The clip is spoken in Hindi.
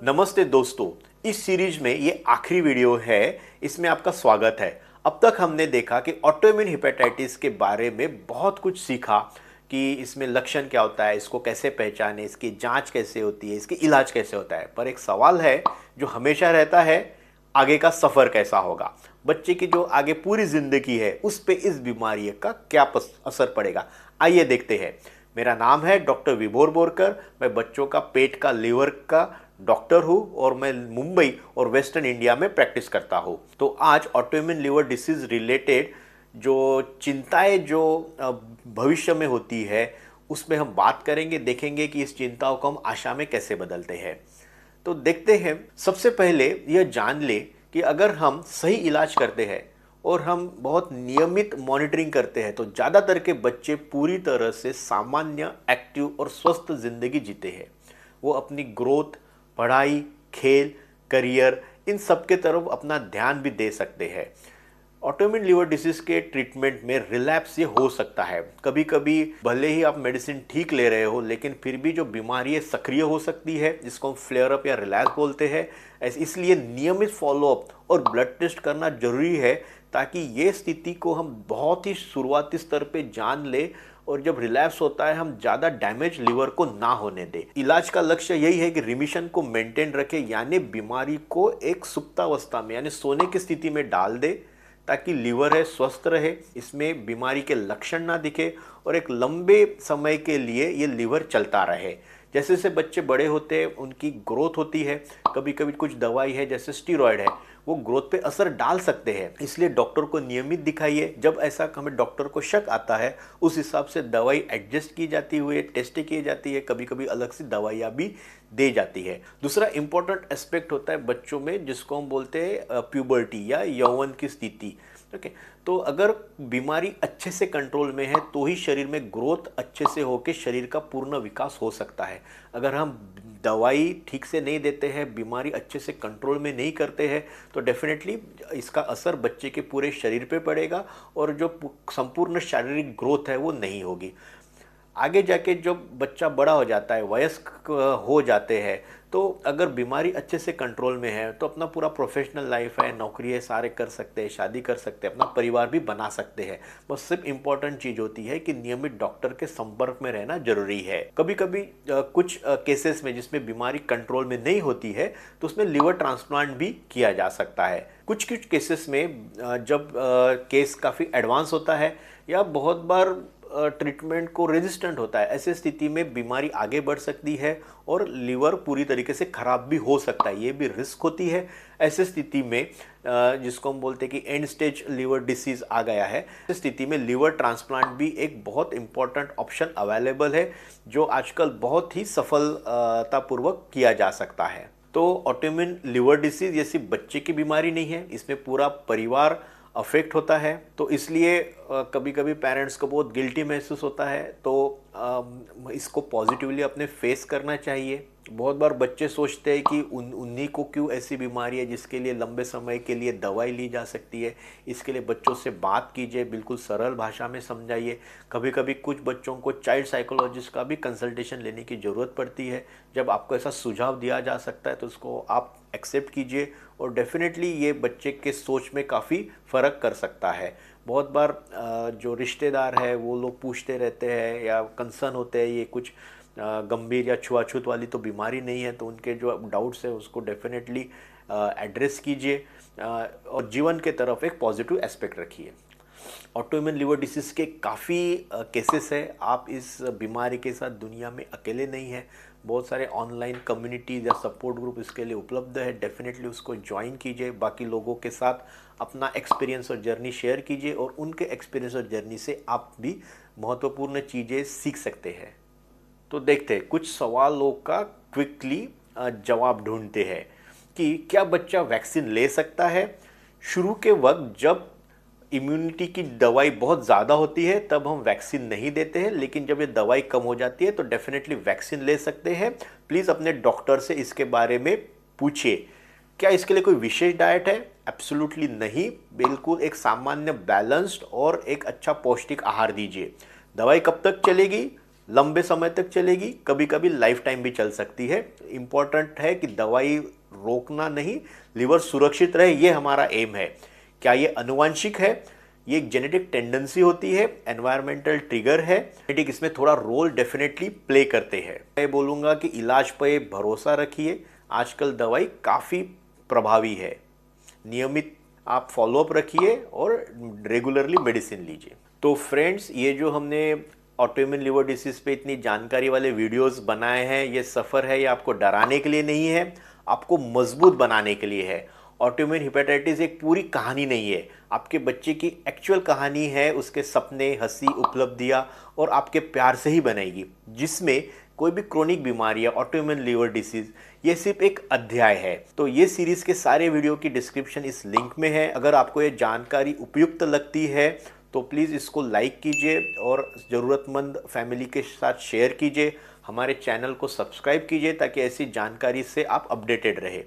नमस्ते दोस्तों, इस सीरीज में ये आखिरी वीडियो है। इसमें आपका स्वागत है। अब तक हमने देखा कि ऑटोइम्यून हेपेटाइटिस के बारे में बहुत कुछ सीखा कि इसमें लक्षण क्या होता है, इसको कैसे पहचाने, इसकी जांच कैसे होती है, इसकी इलाज कैसे होता है। पर एक सवाल है जो हमेशा रहता है, आगे का सफ़र कैसा होगा। बच्चे की जो आगे पूरी ज़िंदगी है उस पे इस बीमारी का क्या असर पड़ेगा। आइए देखते हैं। मेरा नाम है डॉक्टर विभोर बोरकर। मैं बच्चों का पेट का, लीवर का डॉक्टर हूँ और मैं मुंबई और वेस्टर्न इंडिया में प्रैक्टिस करता हूँ। तो आज ऑटोइम्यून लिवर डिसीज़ रिलेटेड जो चिंताएं जो भविष्य में होती है उसमें हम बात करेंगे, देखेंगे कि इस चिंताओं को हम आशा में कैसे बदलते हैं। तो देखते हैं। सबसे पहले यह जान ले कि अगर हम सही इलाज करते हैं और हम बहुत नियमित मॉनिटरिंग करते हैं तो ज़्यादातर के बच्चे पूरी तरह से सामान्य, एक्टिव और स्वस्थ ज़िंदगी जीते हैं। वो अपनी ग्रोथ, पढ़ाई, खेल, करियर, इन सब के तरफ अपना ध्यान भी दे सकते हैं। ऑटोइम्यून लिवर डिसीज के ट्रीटमेंट में रिलैप्स ये हो सकता है। कभी कभी भले ही आप मेडिसिन ठीक ले रहे हो लेकिन फिर भी जो बीमारी है सक्रिय हो सकती है, जिसको हम फ्लेयर अप या रिलैप्स बोलते हैं। इसलिए नियमित फॉलोअप और ब्लड टेस्ट करना जरूरी है ताकि ये स्थिति को हम बहुत ही शुरुआती स्तर पे जान ले और जब रिलैप्स होता है हम ज़्यादा डैमेज लिवर को ना होने दें। इलाज का लक्ष्य यही है कि रिमिशन को मेंटेन रखे, यानी बीमारी को एक सुप्तावस्था में यानी सोने की स्थिति में डाल दे ताकि लीवर है स्वस्थ रहे, इसमें बीमारी के लक्षण ना दिखे और एक लंबे समय के लिए ये लीवर चलता रहे। जैसे जैसे बच्चे बड़े होते हैं उनकी ग्रोथ होती है। कभी कभी कुछ दवाई है जैसे स्टीरॉयड है, वो ग्रोथ पे असर डाल सकते हैं। इसलिए डॉक्टर को नियमित दिखाइए। जब ऐसा हमें डॉक्टर को शक आता है उस हिसाब से दवाई एडजस्ट की जाती हुई है, टेस्ट की जाती है, कभी कभी अलग से दवाइयाँ भी दे जाती है। दूसरा इंपॉर्टेंट एस्पेक्ट होता है बच्चों में जिसको हम बोलते हैं प्यूबर्टी या यौवन की स्थिति। ओके, तो अगर बीमारी अच्छे से कंट्रोल में है तो ही शरीर में ग्रोथ अच्छे से होकर शरीर का पूर्ण विकास हो सकता है। अगर हम दवाई ठीक से नहीं देते हैं, बीमारी अच्छे से कंट्रोल में नहीं करते हैं तो डेफिनेटली इसका असर बच्चे के पूरे शरीर पे पड़ेगा और जो संपूर्ण शारीरिक ग्रोथ है वो नहीं होगी। आगे जाके जब बच्चा बड़ा हो जाता है, वयस्क हो जाते हैं, तो अगर बीमारी अच्छे से कंट्रोल में है तो अपना पूरा प्रोफेशनल लाइफ है, नौकरी है, सारे कर सकते हैं, शादी कर सकते हैं, अपना परिवार भी बना सकते हैं। बस सिर्फ इम्पोर्टेंट चीज़ होती है कि नियमित डॉक्टर के संपर्क में रहना जरूरी है। कभी कभी कुछ केसेस में जिसमें बीमारी कंट्रोल में नहीं होती है तो उसमें लिवर ट्रांसप्लांट भी किया जा सकता है। कुछ कुछ केसेस में जब केस काफ़ी एडवांस होता है या बहुत बार ट्रीटमेंट को रेजिस्टेंट होता है, ऐसे स्थिति में बीमारी आगे बढ़ सकती है और लीवर पूरी तरीके से खराब भी हो सकता है, ये भी रिस्क होती है। ऐसे स्थिति में जिसको हम बोलते हैं कि एंड स्टेज लिवर डिसीज आ गया है, इस स्थिति में लिवर ट्रांसप्लांट भी एक बहुत इंपॉर्टेंट ऑप्शन अवेलेबल है जो आजकल बहुत ही सफलतापूर्वक किया जा सकता है। तो ऑटोइम्यून लिवर डिसीज ये सिर्फ बच्चे की बीमारी नहीं है, इसमें पूरा परिवार अफेक्ट होता है। तो इसलिए कभी कभी पेरेंट्स को बहुत गिल्टी महसूस होता है, तो इसको पॉजिटिवली अपने फेस करना चाहिए। बहुत बार बच्चे सोचते हैं कि उन्हीं को क्यों ऐसी बीमारी है जिसके लिए लंबे समय के लिए दवाई ली जा सकती है। इसके लिए बच्चों से बात कीजिए, बिल्कुल सरल भाषा में समझाइए। कभी कभी कुछ बच्चों को चाइल्ड साइकोलॉजिस्ट का भी कंसल्टेशन लेने की ज़रूरत पड़ती है। जब आपको ऐसा सुझाव दिया जा सकता है तो उसको आप एक्सेप्ट कीजिए और डेफिनेटली ये बच्चे के सोच में काफ़ी फ़र्क कर सकता है। बहुत बार जो रिश्तेदार है वो लोग पूछते रहते हैं या कंसर्न होते हैं, ये कुछ गंभीर या छुआछूत वाली तो बीमारी नहीं है, तो उनके जो डाउट्स है उसको डेफिनेटली एड्रेस कीजिए और जीवन के तरफ एक पॉजिटिव एस्पेक्ट रखिए। ऑटोइम्यून लिवर डिसीज के काफ़ी केसेस है। आप इस बीमारी के साथ दुनिया में अकेले नहीं हैं। बहुत सारे ऑनलाइन कम्युनिटीज़ या सपोर्ट ग्रुप इसके लिए उपलब्ध है। डेफिनेटली उसको ज्वाइन कीजिए, बाकी लोगों के साथ अपना एक्सपीरियंस और जर्नी शेयर कीजिए और उनके एक्सपीरियंस और जर्नी से आप भी महत्वपूर्ण चीज़ें सीख सकते हैं। तो देखते हैं, कुछ सवालों का क्विकली जवाब ढूंढते हैं कि क्या बच्चा वैक्सीन ले सकता है। शुरू के वक्त जब इम्यूनिटी की दवाई बहुत ज़्यादा होती है तब हम वैक्सीन नहीं देते हैं, लेकिन जब ये दवाई कम हो जाती है तो डेफिनेटली वैक्सीन ले सकते हैं। प्लीज़ अपने डॉक्टर से इसके बारे में पूछिए। क्या इसके लिए कोई विशेष डाइट है? एब्सोल्युटली नहीं, बिल्कुल एक सामान्य बैलेंस्ड और एक अच्छा पौष्टिक आहार दीजिए। दवाई कब तक चलेगी? लंबे समय तक चलेगी, कभी कभी लाइफ टाइम भी चल सकती है। इम्पॉर्टेंट है कि दवाई रोकना नहीं, लिवर सुरक्षित रहे, ये हमारा एम है। क्या ये अनुवांशिक है? ये एक जेनेटिक टेंडेंसी होती है, एनवायरमेंटल ट्रिगर है, जेनेटिक इसमें थोड़ा रोल डेफिनेटली प्ले करते हैं। मैं बोलूँगा कि इलाज पे भरोसा रखिए, आजकल दवाई काफ़ी प्रभावी है। नियमित आप फॉलोअप रखिए और रेगुलरली मेडिसिन लीजिए। तो फ्रेंड्स, ये जो हमने ऑटोइम्यून लिवर डिसीज पे इतनी जानकारी वाले वीडियोस बनाए हैं, ये सफ़र है, ये आपको डराने के लिए नहीं है, आपको मजबूत बनाने के लिए है। ऑटोइम्यून हिपेटाइटिस एक पूरी कहानी नहीं है, आपके बच्चे की एक्चुअल कहानी है, उसके सपने, हंसी, उपलब्धियां और आपके प्यार से ही बनेगी। जिसमें कोई भी क्रोनिक बीमारी या ऑटोइम्यून लिवर डिसीज ये सिर्फ एक अध्याय है। तो ये सीरीज के सारे वीडियो की डिस्क्रिप्शन इस लिंक में है। अगर आपको ये जानकारी उपयुक्त लगती है तो प्लीज़ इसको लाइक कीजिए और ज़रूरतमंद फैमिली के साथ शेयर कीजिए। हमारे चैनल को सब्सक्राइब कीजिए ताकि ऐसी जानकारी से आप अपडेटेड रहे।